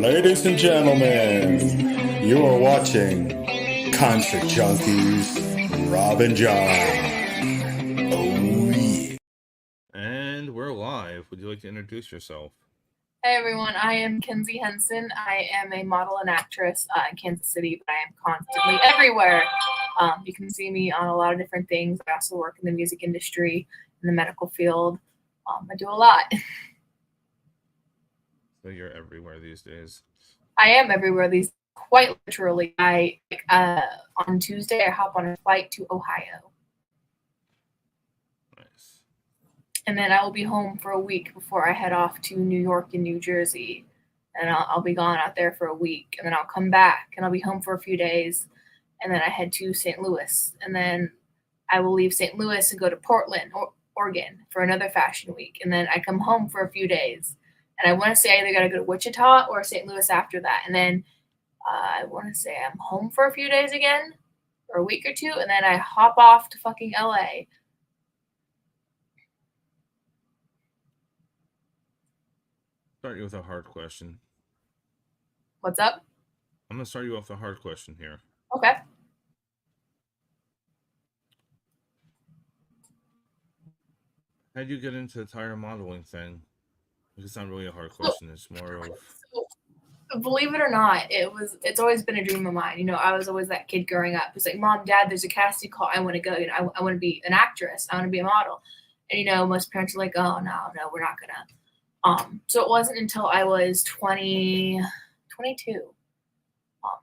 Ladies and gentlemen, you are watching Country Junkies, Rob and John. Oh yeah. And we're live. Would you like to introduce yourself? Hey everyone, I am Kenzie HENSEN. I am a model and actress in Kansas City, but I am constantly everywhere. You can see me on a lot of different things. I also work in the music industry, in the medical field. I do a lot. So you're everywhere these days. I am everywhere these quite literally. On Tuesday I hop on a flight to Ohio. Nice. And then I will be home for a week before I head off to New York and New Jersey. And I'll be gone out there for a week. And then I'll come back and I'll be home for a few days. And then I head to St. Louis. And then I will leave St. Louis and go to Portland, Oregon for another fashion week. And then I come home for a few days. And I want to say I either got to go to Wichita or St. Louis after that. And then I want to say I'm home for a few days again, for a week or two. And then I hop off to fucking LA. Start you with a hard question. What's up? I'm gonna start you off with a hard question here. Okay. How'd you get into the tire modeling thing? It's not really a hard question. It's more of Believe it or not, it's always been a dream of mine. I was always that kid growing up. It's like, Mom, Dad, there's a casting call. I want to go. I want to be an actress. I want to be a model. And most parents are like, oh no, we're not gonna. So it wasn't until I was 22.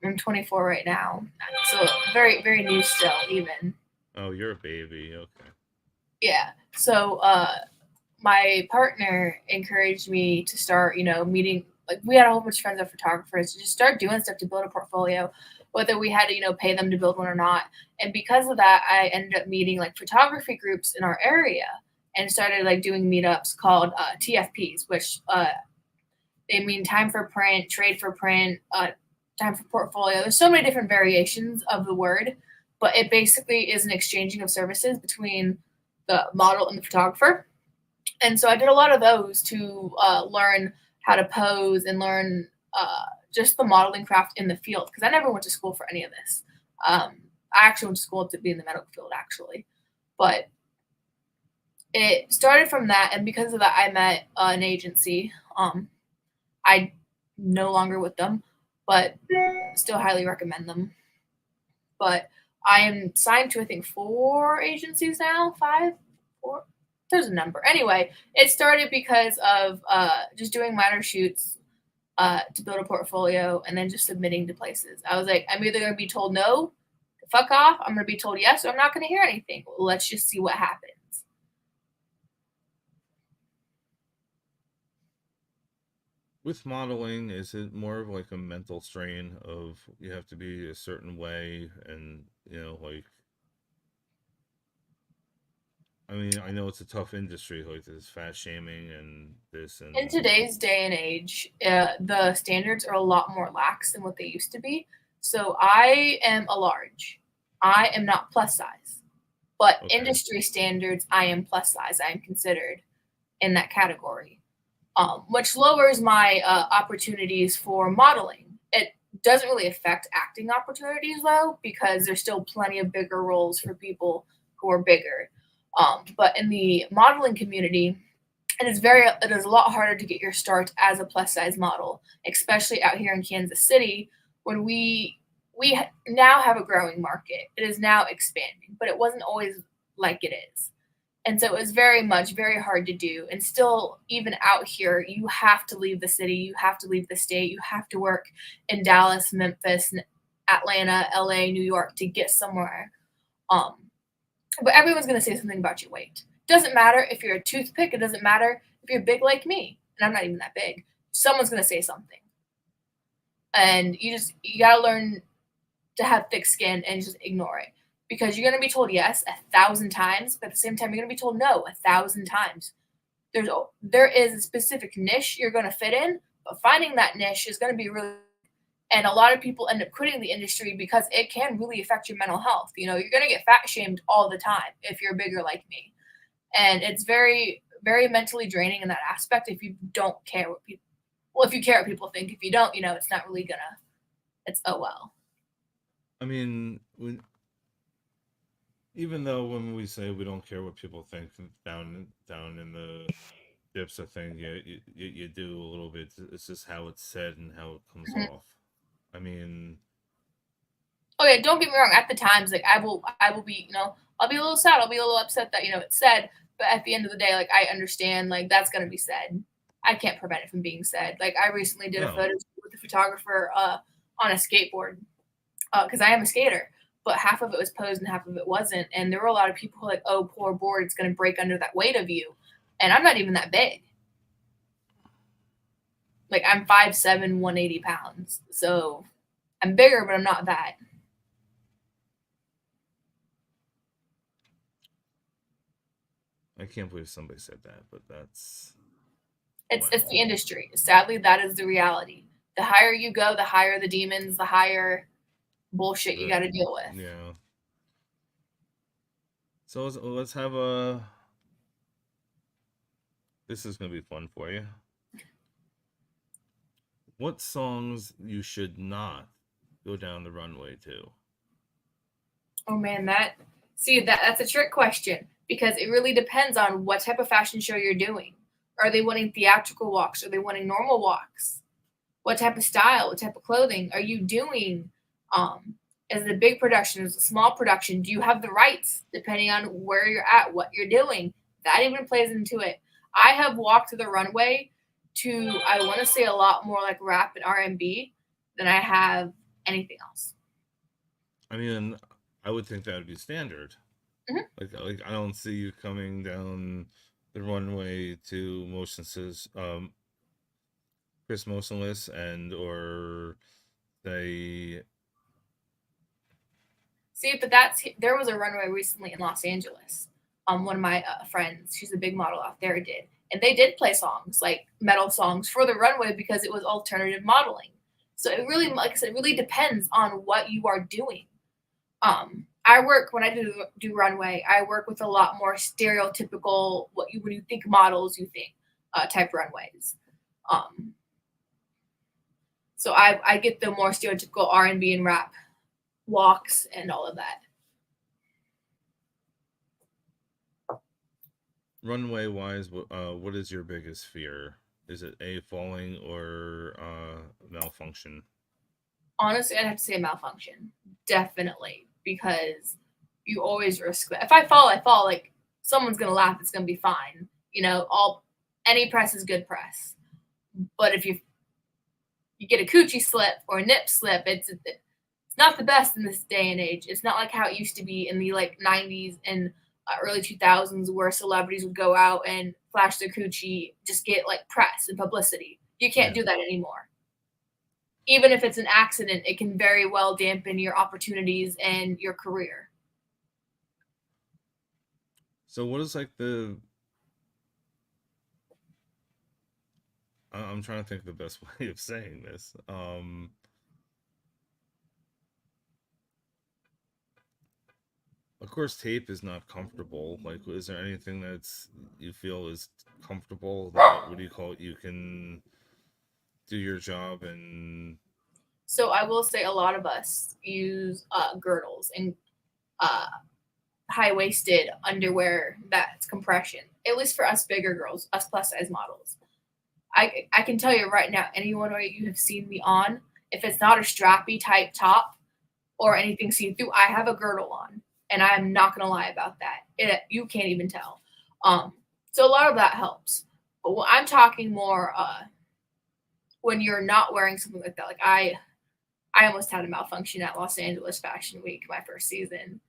I'm 24 right now, so very, very new still, even. Oh, you're a baby. Okay. Yeah. So my partner encouraged me to start, meeting. Like, we had a whole bunch of friends that are photographers, to just start doing stuff to build a portfolio, whether we had to, pay them to build one or not. And because of that, I ended up meeting like photography groups in our area and started like doing meetups called TFPs, which they mean time for print, trade for print, time for portfolio. There's so many different variations of the word, but it basically is an exchanging of services between the model and the photographer. And so I did a lot of those to learn how to pose and learn just the modeling craft in the field, because I never went to school for any of this. I actually went to school to be in the medical field, actually. But it started from that, and because of that, I met an agency. I no longer with them, but still highly recommend them. But I am signed to, I think, 4 agencies now, 5, 4. There's a number. Anyway, it started because of just doing minor shoots to build a portfolio and then just submitting to places. I was like, I'm either going to be told no, fuck off, I'm going to be told yes, or I'm not going to hear anything. Well, let's just see what happens. With modeling, is it more of like a mental strain of you have to be a certain way and, like, I mean, I know it's a tough industry, like this fat shaming and this and In today's day and age, the standards are a lot more lax than what they used to be. So I am a large. I am not plus size. But Okay. industry standards, I am plus size. I am considered in that category, which lowers my opportunities for modeling. It doesn't really affect acting opportunities, though, because there's still plenty of bigger roles for people who are bigger. But in the modeling community, it is a lot harder to get your start as a plus size model, especially out here in Kansas City, when we now have a growing market. It is now expanding, but it wasn't always like it is. And so it was very hard to do. And still, even out here, you have to leave the city, you have to leave the state, you have to work in Dallas, Memphis, Atlanta, LA, New York to get somewhere. But everyone's going to say something about your weight. Doesn't matter if you're a toothpick. It doesn't matter if you're big like me. And I'm not even that big. Someone's going to say something. And you got to learn to have thick skin and just ignore it. Because you're going to be told yes 1,000 times, but at the same time, you're going to be told no 1,000 times. There is a specific niche you're going to fit in, but finding that niche is going to be really. And a lot of people end up quitting the industry because it can really affect your mental health. You're going to get fat shamed all the time if you're bigger like me. And it's very, very mentally draining in that aspect if you don't care what people well, if you care what people think, if you don't, it's not really it's oh well. I mean, even though when we say we don't care what people think down in the dips of thing, you do a little bit. It's just how it's said and how it comes Mhm. off. I mean, Okay, don't get me wrong. At the times, like I will be, I'll be a little sad. I'll be a little upset that it's said. But at the end of the day, like I understand, like that's gonna be said. I can't prevent it from being said. Like I recently did a no. photo shoot with a photographer on a skateboard because I am a skater, but half of it was posed and half of it wasn't. And there were a lot of people like, "Oh, poor board, it's gonna break under that weight of you," and I'm not even that big. Like I'm 5'7", 180 pounds, so I'm bigger, but I'm not that. I can't believe somebody said that, but that's It's the industry. Sadly, that is the reality. The higher you go, the higher the demons, the higher bullshit you got to deal with. Yeah. So let's have this is gonna be fun for you. What songs you should not go down the runway to? Oh man, that's a trick question because it really depends on what type of fashion show you're doing. Are they wanting theatrical walks? Are they wanting normal walks? What type of style? What type of clothing are you doing? Is it a big production? Is it a small production? Do you have the rights depending on where you're at, what you're doing? That even plays into it. I have walked the runway to I want to say a lot more like rap and R&B than I have anything else. I mean, I would think that would be standard. Mhm. Like I don't see you coming down the runway to Chris Motionless and or they See, but there was a runway recently in Los Angeles. One of my friends, she's a big model out there, did, and they did play songs like metal songs for the runway because it was alternative modeling. So it really, like I said, it really depends on what you are doing. I work when I do runway. I work with a lot more stereotypical when you think models, you think type runways. Um, so I get the more stereotypical R&B and rap walks and all of that. runway wise, what is your biggest fear? Is it falling or malfunction? Honestly, I'd have to say malfunction. Definitely. Because you always risk that. If I fall, I fall. Like someone's gonna laugh, it's gonna be fine. Any press is good press. But if you get a coochie slip or a nip slip, it's not the best in this day and age. It's not like how it used to be in the like 90s and early 2000s where celebrities would go out and flash their coochie, just get like press and publicity. You can't do that anymore. Even if it's an accident, it can very well dampen your opportunities and your career. So what is like I'm trying to think of the best way of saying this. Of course, tape is not comfortable. Like, is there anything that's you feel is comfortable that what do you call it? You can do your job and So I will say a lot of us use girdles and high waisted underwear that's compression. At least for us bigger girls, us plus size models. I can tell you right now, anyone you have seen me on, if it's not a strappy type top or anything see through, I have a girdle on, and I'm not gonna lie about that. You can't even tell. So a lot of that helps. But I'm talking more when you're not wearing something like that. Like I almost had a malfunction at Los Angeles Fashion Week, my first season.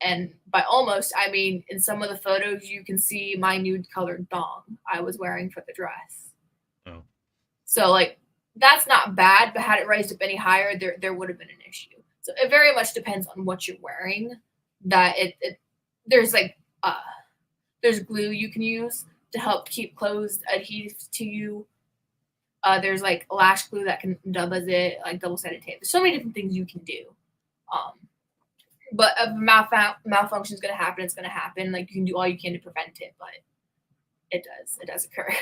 And by almost, I mean in some of the photos you can see my nude colored thong I was wearing for the dress. oh. So like that's not bad, but had it raised up any higher, there would have been an issue. So it very much depends on what you're wearing. That there's like there's glue you can use to help keep clothes adhesive to you. There's like lash glue that can double it, like double-sided tape. There's so many different things you can do. But if malfunction is going to happen, it's going to happen. Like you can do all you can to prevent it, but it does occur.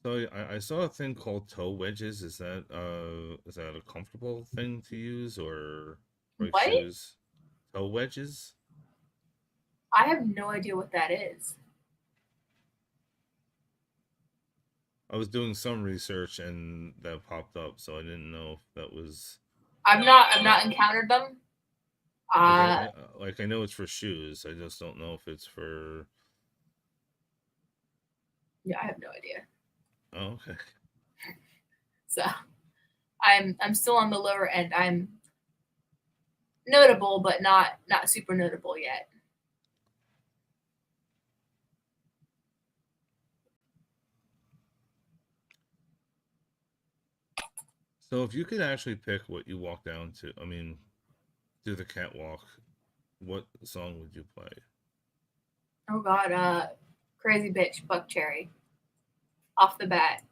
So I saw a thing called toe wedges. Is that a comfortable thing to use or like What? shoes? Toe wedges? I have no idea what that is. I was doing some research and that popped up, so I didn't know if that was I've not encountered them. like Uh, like I know it's for shoes. I just don't know if it's for. yeah, I have no idea. Oh, okay. So I'm still on the lower end. I'm notable, but not super notable yet. So if you could actually pick what you walk down to, I mean, do the catwalk, what song would you play? Oh God, crazy bitch, Buck Cherry, off the bat.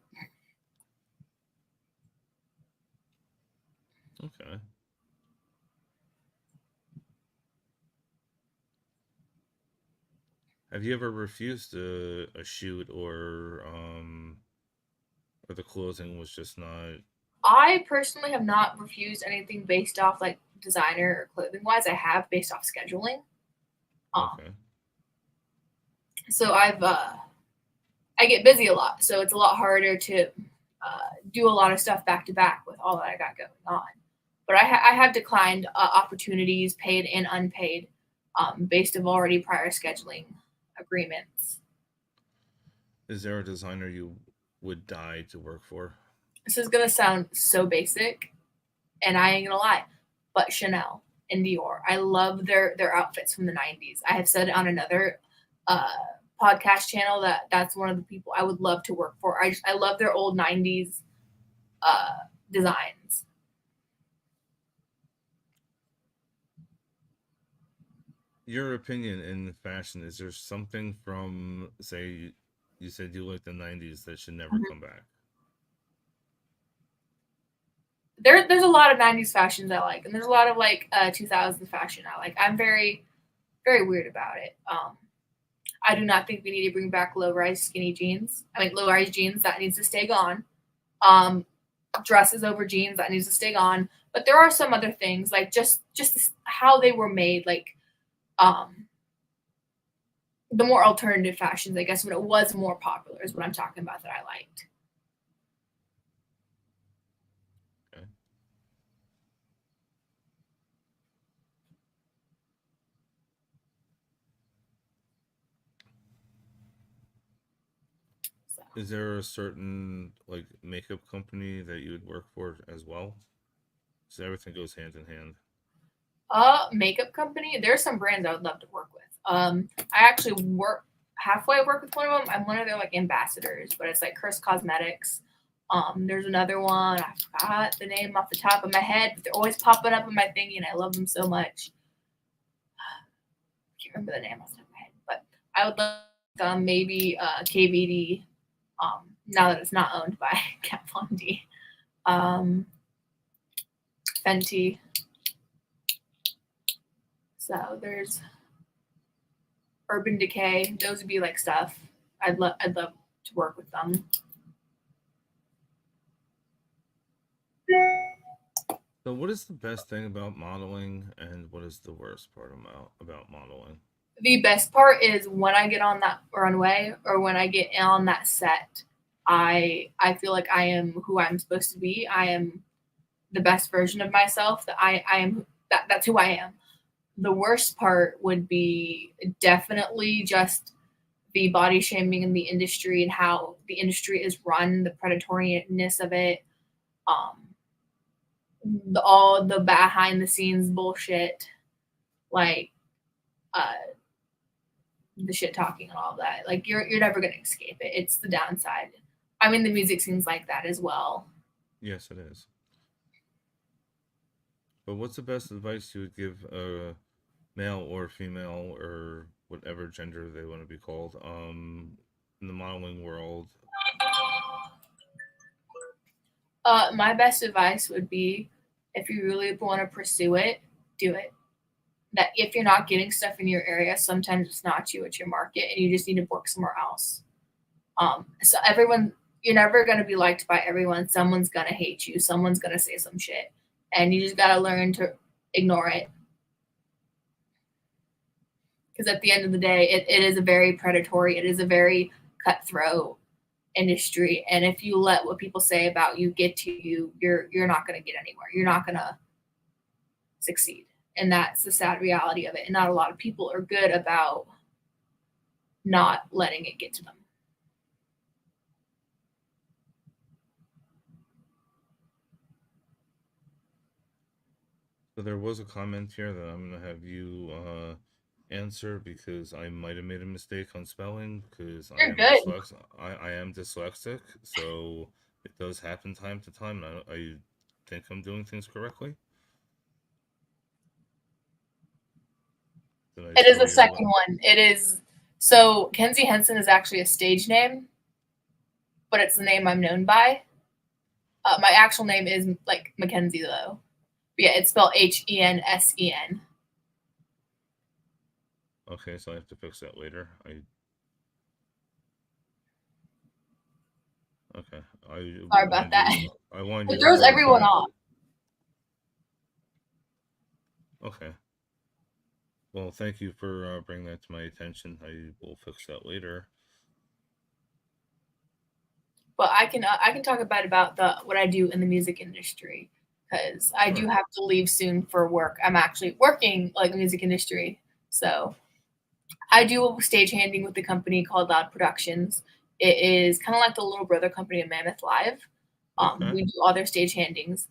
Okay. Have you ever refused a shoot or the clothing was just not I personally have not refused anything based off like designer or clothing wise. I have based off scheduling. Um, okay? so I get busy a lot, so it's a lot harder to do a lot of stuff back to back with all that I got going on. But I have declined opportunities, paid and unpaid, based of already prior scheduling agreements. Is there a designer you would die to work for? This is gonna sound so basic, and I ain't gonna lie, but Chanel and Dior. I love their outfits from the '90s. I have said it on another uh, podcast channel that that's one of the people I would love to work for. I love their old '90s uh, designs. Your opinion in fashion, is there something from, say, you said you like the 90s that should never Mhm. come back? There's a lot of '90s fashions I like, and there's a lot of like 2000s fashion I like. I'm very weird about it. I do not think we need to bring back low rise skinny jeans. I mean, low rise jeans that needs to stay gone. Um, Dresses over jeans that needs to stay gone. But there are some other things like just how they were made, like um, the more alternative fashions, I guess, when it was more popular is what I'm talking about that I liked. Okay. So, Is there a certain like makeup company that you would work for as well? So everything goes hand in hand. makeup company. There's some brands I would love to work with. I actually work with one of them. I'm one of their like ambassadors, but it's like Chris Cosmetics. There's another one. I forgot the name off the top of my head, but they're always popping up in my thingy, and I love them so much. I can't remember the name off the top of my head, but I would love maybe KVD. Now that it's not owned by Kat Von D. Fenty. So there's Urban Decay. Those would be like stuff. I'd love to work with them. So what is the best thing about modeling and what is the worst part about modeling? The best part is when I get on that runway or when I get on that set, I feel like I am who I'm supposed to be. I am the best version of myself. That I am that's who I am. The worst part would be definitely just the body shaming in the industry and how the industry is run, the predatoriness of it, um, all the behind the scenes bullshit, like uh, the shit talking and all that. Like you're never gonna escape it. It's the downside. I mean, the music scene's like that as well. Yes, it is. But what's the best advice you would give a male or female or whatever gender they want to be called in the modeling world? My best advice would be if you really want to pursue it, do it. That if you're not getting stuff in your area, sometimes it's not you, it's your market, and you just need to work somewhere else. So everyone, you're never going to be liked by everyone. Someone's going to hate you. Someone's going to say some shit. And you just got to learn to ignore it. Because at the end of the day, it is a very predatory, it is a very cutthroat industry. And if you let what people say about you get to you, you're not going to get anywhere. You're not going to succeed. And that's the sad reality of it. And not a lot of people are good about not letting it get to them. So there was a comment here that I'm gonna have you answer because I might have made a mistake on spelling because You're good. I am dyslexic, so it does happen time to time. I think I'm doing things correctly. Did I It is spell the your second one. It is. So Kenzie HENSEN is actually a stage name, but it's the name I'm known by. My actual name is like Mackenzie though. But yeah, it's spelled HENSEN. Okay, so I have to fix that later. Okay. Sorry about that. I wanted you It to throws everyone verify. off. Okay. Well, thank you for bringing that to my attention. I will fix that later. But I can talk about what I do in the music industry because I do Sure. have to leave soon for work. I'm actually working like the music industry, so I do stagehanding with a company called Loud Productions. It is kind of like the little brother company of Mammoth Live. Okay. We do all their stagehandings,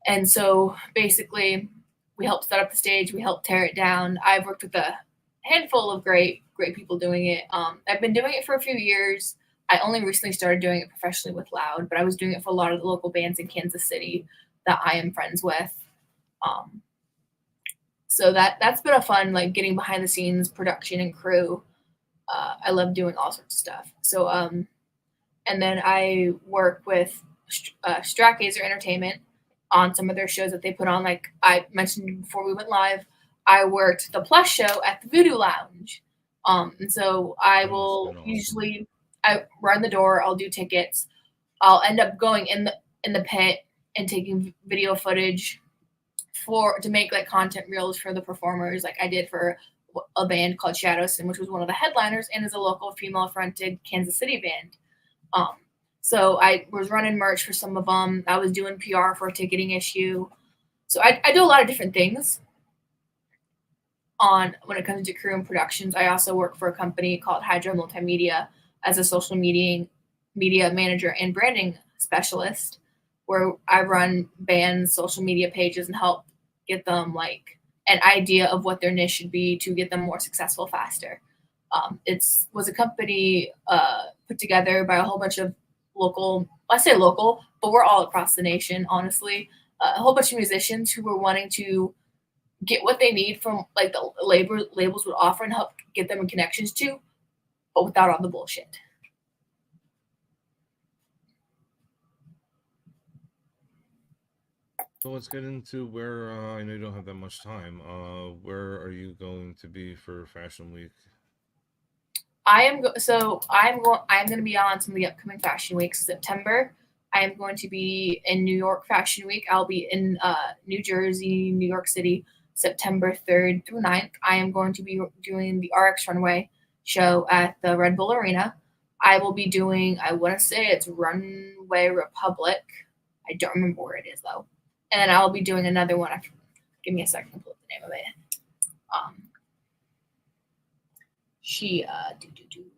and so basically, we help set up the stage, we help tear it down. I've worked with a handful of great people doing it. I've been doing it for a few years. I only recently started doing it professionally with Loud, but I was doing it for a lot of the local bands in Kansas City that I am friends with. Um, so that's been a fun, like getting behind the scenes production and crew. I love doing all sorts of stuff. So and then I work with Stratgazer Entertainment on some of their shows that they put on. Like I mentioned before we went live, I worked the Plus show at the Voodoo Lounge. And so I That must have will been awesome. usually I run the door, I'll do tickets. I'll end up going in the pit and taking video footage to make like content reels for the performers, like I did for a band called Shadowson, which was one of the headliners and is a local female fronted Kansas City band. So I was running merch for some of them. I was doing PR for a ticketing issue. So I do a lot of different things on when it comes to crew and productions. I also work for a company called Hydra Multimedia as a social media manager and branding specialist, where I run bands' social media pages and help get them like an idea of what their niche should be to get them more successful faster. It was a company put together by a whole bunch of local, I say local, but we're all across the nation, honestly. A whole bunch of musicians who were wanting to get what they need from like the labels would offer and help get them in connections to, but without all the bullshit. So let's get into where I know you don't have that much time. Where are you going to be for Fashion Week? I'm going to be on some of the upcoming fashion weeks. September, I am going to be in New York Fashion Week. I'll be in New Jersey, New York City, September 3rd through 9th. I am going to be doing the RX Runway show at the Red Bull Arena. I will be doing, I want to say it's Runway Republic. I don't remember where it is though. And then I'll be doing another one. Give me a second to pull up the name of it.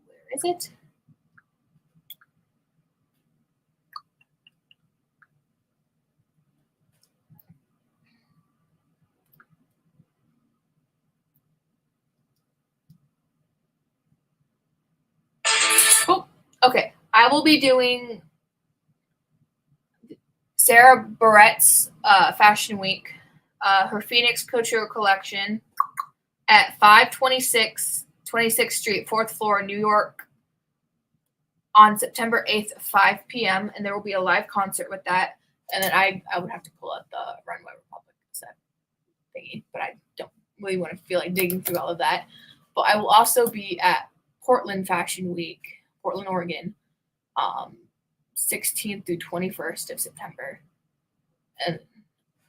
Where is it? Oh, okay. I will be doing Sarah Barrett's Fashion Week, her Phoenix Couture collection at 526 26th Street, 4th floor, New York, on September 8th, 5 p.m. And there will be a live concert with that. And then I would have to pull up the Runway Republic set thingy, but I don't really want to feel like digging through all of that. But I will also be at Portland Fashion Week, Portland, Oregon, 16th through 21st of September. And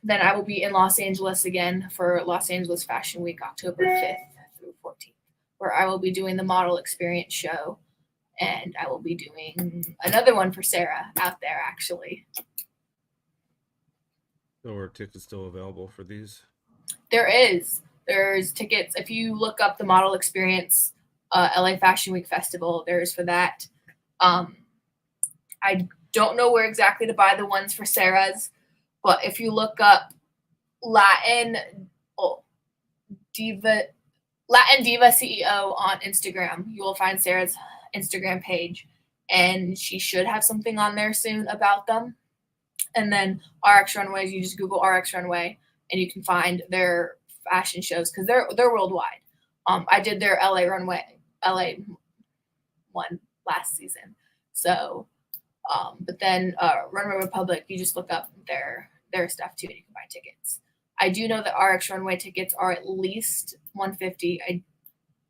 then I will be in Los Angeles again for Los Angeles Fashion Week, October 5th through 14th, where I will be doing the model experience show. And I will be doing another one for Sarah out there, actually. So are tickets still available for these? There's tickets. If you look up the model experience LA Fashion Week Festival, there's for that. I don't know where exactly to buy the ones for Sarah's, but if you look up Latin Diva CEO on Instagram, you will find Sarah's Instagram page, and she should have something on there soon about them. And then RX Runways, you just Google RX Runway, and you can find their fashion shows because they're worldwide. I did their LA one last season. So, but then Runway Republic, you just look up their stuff too, and you can buy tickets. I do know that RX Runway tickets are at least $150.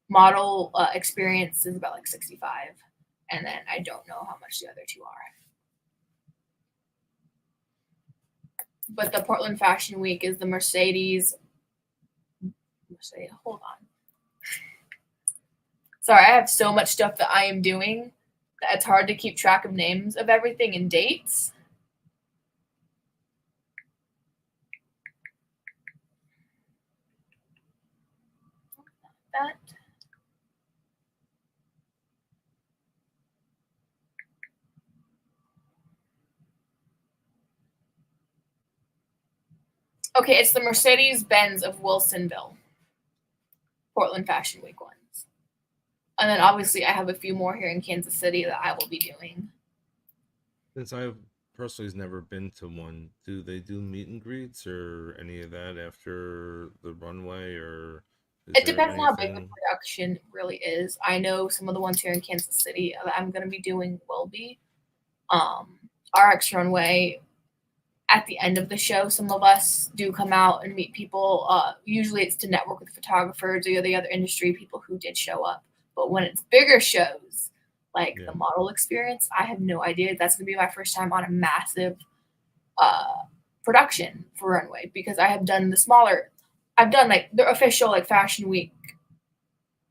Model experience is about like $65, and then I don't know how much the other two are. But the Portland Fashion Week is the Mercedes. Hold on. Sorry, I have so much stuff that I am doing that it's hard to keep track of names of everything and dates. That. Okay, it's the Mercedes-Benz of Wilsonville. Portland Fashion Week ones. And then obviously I have a few more here in Kansas City that I will be doing. Since I personally has never been to one, do they do meet and greets or any of that after the runway, or it depends on how big the production really is. I know some of the ones here in Kansas City that I'm going to be doing will be RX Runway. At the end of the show, some of us do come out and meet people. Usually it's to network with photographers or the other industry people who did show up. But when it's bigger shows, like the model experience, I have no idea. That's going to be my first time on a massive production for Runway, because I have done the smaller, I've done like the official like Fashion Week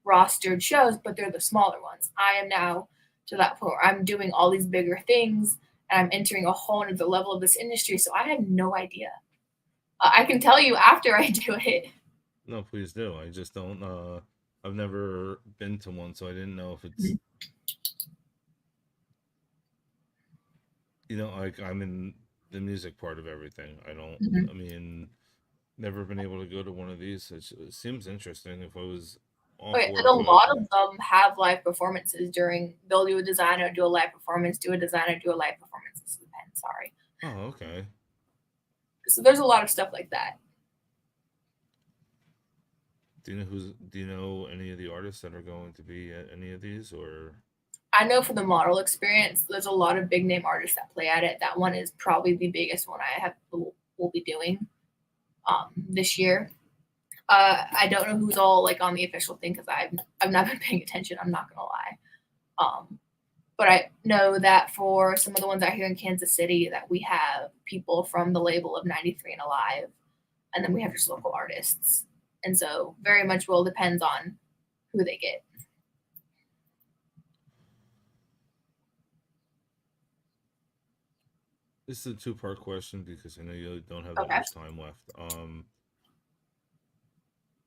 rostered shows, but they're the smaller ones. I am now to that point where I'm doing all these bigger things, and I'm entering a whole other level of this industry. So I have no idea. I can tell you after I do it. No, please do. I just don't. I've never been to one, so I didn't know if it's. You know, like I'm in the music part of everything. I don't. I mean, never been able to go to one of these. It seems interesting. If I was. Okay, and a lot of them have live performances during. They'll do a designer, do a live performance, do a designer, do a live performance. This is the pen. Sorry. Oh, okay. So there's a lot of stuff like that. Do you know any of the artists that are going to be at any of these, or? I know for the model experience, there's a lot of big name artists that play at it. That one is probably the biggest one I will be doing this year. I don't know who's all like on the official thing because I've not been paying attention. I'm not gonna lie. But I know that for some of the ones out here in Kansas City, that we have people from the label of 93 and Alive, and then we have just local artists. And so very much will depends on who they get. This is a two-part question because I know you don't have that much time left.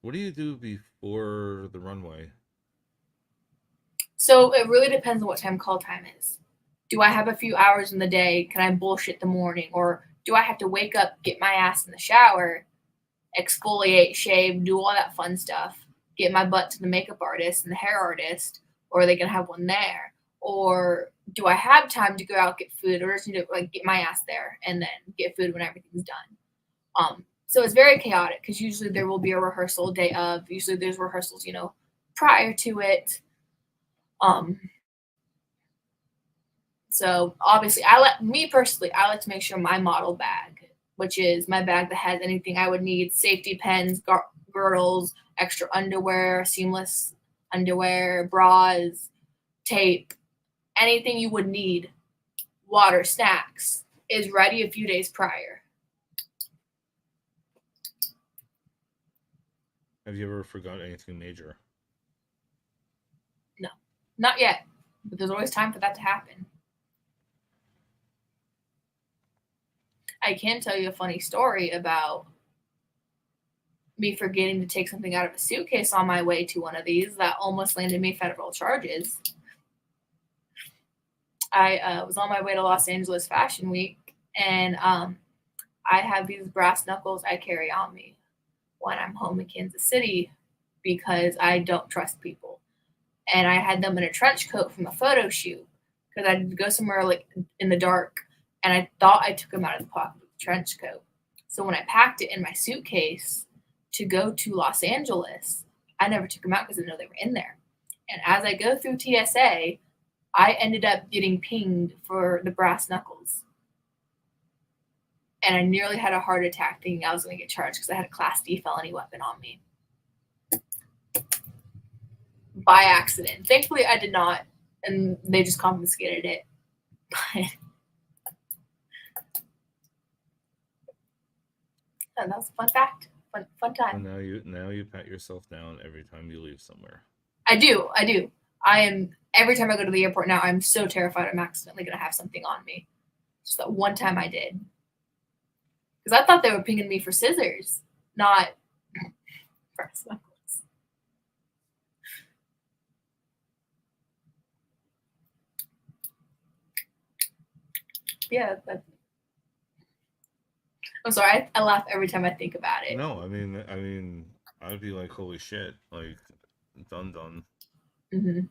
What do you do before the runway? So it really depends on what time call time is. Do I have a few hours in the day? Can I bullshit the morning? Or do I have to wake up, get my ass in the shower, exfoliate, shave, do all that fun stuff, get my butt to the makeup artist and the hair artist, or are they going to have one there? Or do I have time to go out, get food, or just need to like get my ass there and then get food when everything's done? So it's very chaotic because usually there will be a rehearsal day of. Usually there's rehearsals, prior to it. So obviously I like to make sure my model bag, which is my bag that has anything I would need: safety pins, girdles, extra underwear, seamless underwear, bras, tape, anything you would need water, snacks is ready a few days prior. Have you ever forgot anything major? No, not yet, but there's always time for that to happen. I can tell you a funny story about me forgetting to take something out of a suitcase on my way to one of these that almost landed me federal charges. I was on my way to Los Angeles Fashion Week, and I have these brass knuckles I carry on me when I'm home in Kansas City because I don't trust people. And I had them in a trench coat from a photo shoot because I had to go somewhere like in the dark, and I thought I took them out of the pocket of the trench coat. So when I packed it in my suitcase to go to Los Angeles, I never took them out because I didn't know they were in there. And as I go through TSA, I ended up getting pinged for the brass knuckles. And I nearly had a heart attack thinking I was going to get charged because I had a Class D felony weapon on me. By accident. Thankfully, I did not, and they just confiscated it. But that was a fun fact. Fun time. And now you pat yourself down every time you leave somewhere. I do. I am, every time I go to the airport now, I'm so terrified I'm accidentally going to have something on me. Just that one time I did. Because I thought they were pinging me for scissors, not brass knuckles. Yeah, I'm sorry. I laugh every time I think about it. No, I mean, I'd be like, holy shit, like, done. Mm-hmm.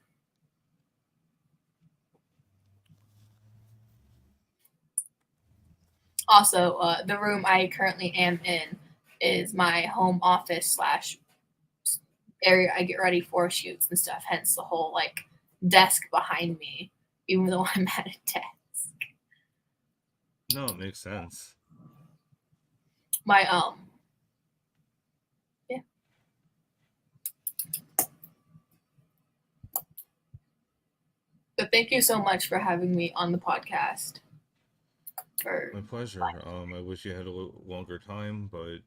Also, the room I currently am in is my home office / area I get ready for shoots and stuff. Hence the whole like desk behind me, even though I'm at a desk. No, it makes sense. My yeah. But thank you so much for having me on the podcast. My pleasure. I wish you had a little longer time, but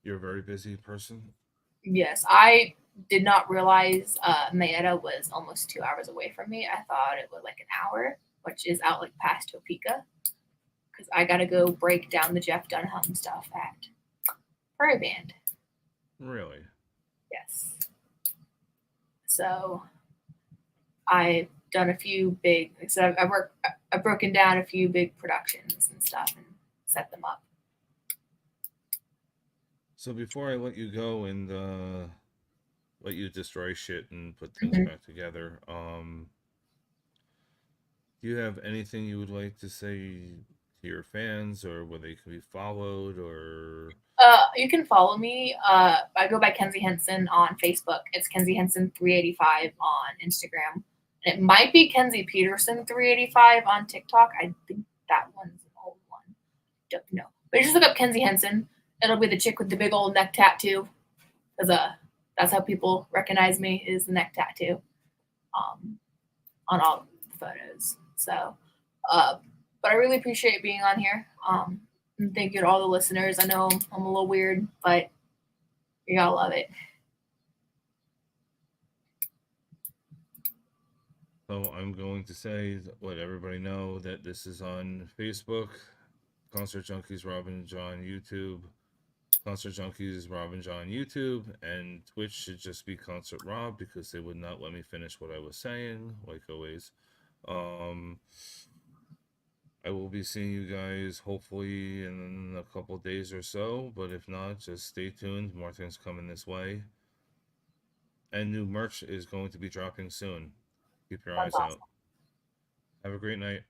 you're a very busy person. Yes, I did not realize Mayetta was almost 2 hours away from me. I thought it was like an hour, which is out like past Topeka. Because I gotta go break down the Jeff Dunham stuff at Prairie Band. Really? Yes. So I've done a few big. So I've broken down a few big productions and stuff and set them up. So before I let you go and let you destroy shit and put things back together, do you have anything you would like to say to your fans, or where they can be followed, or? You can follow me. I go by Kenzie HENSEN on Facebook. It's Kenzie HENSEN 385 on Instagram. And it might be Kenzie Peterson 385 on TikTok. I think that one's an old one. Don't know. But just look up Kenzie HENSEN. It'll be the chick with the big old neck tattoo. Because that's how people recognize me, is the neck tattoo. On all the photos. So, but I really appreciate being on here. And thank you to all the listeners. I know I'm a little weird, but you gotta love it. So I'm going to say, let everybody know that this is on Facebook, Concert Junkies Rob and John YouTube, Concert Junkies Rob and John YouTube, and Twitch should just be Concert Rob because they would not let me finish what I was saying, like always. I will be seeing you guys hopefully in a couple days or so, but if not, just stay tuned. More things coming this way. And new merch is going to be dropping soon. Keep your eyes out. Have a great night.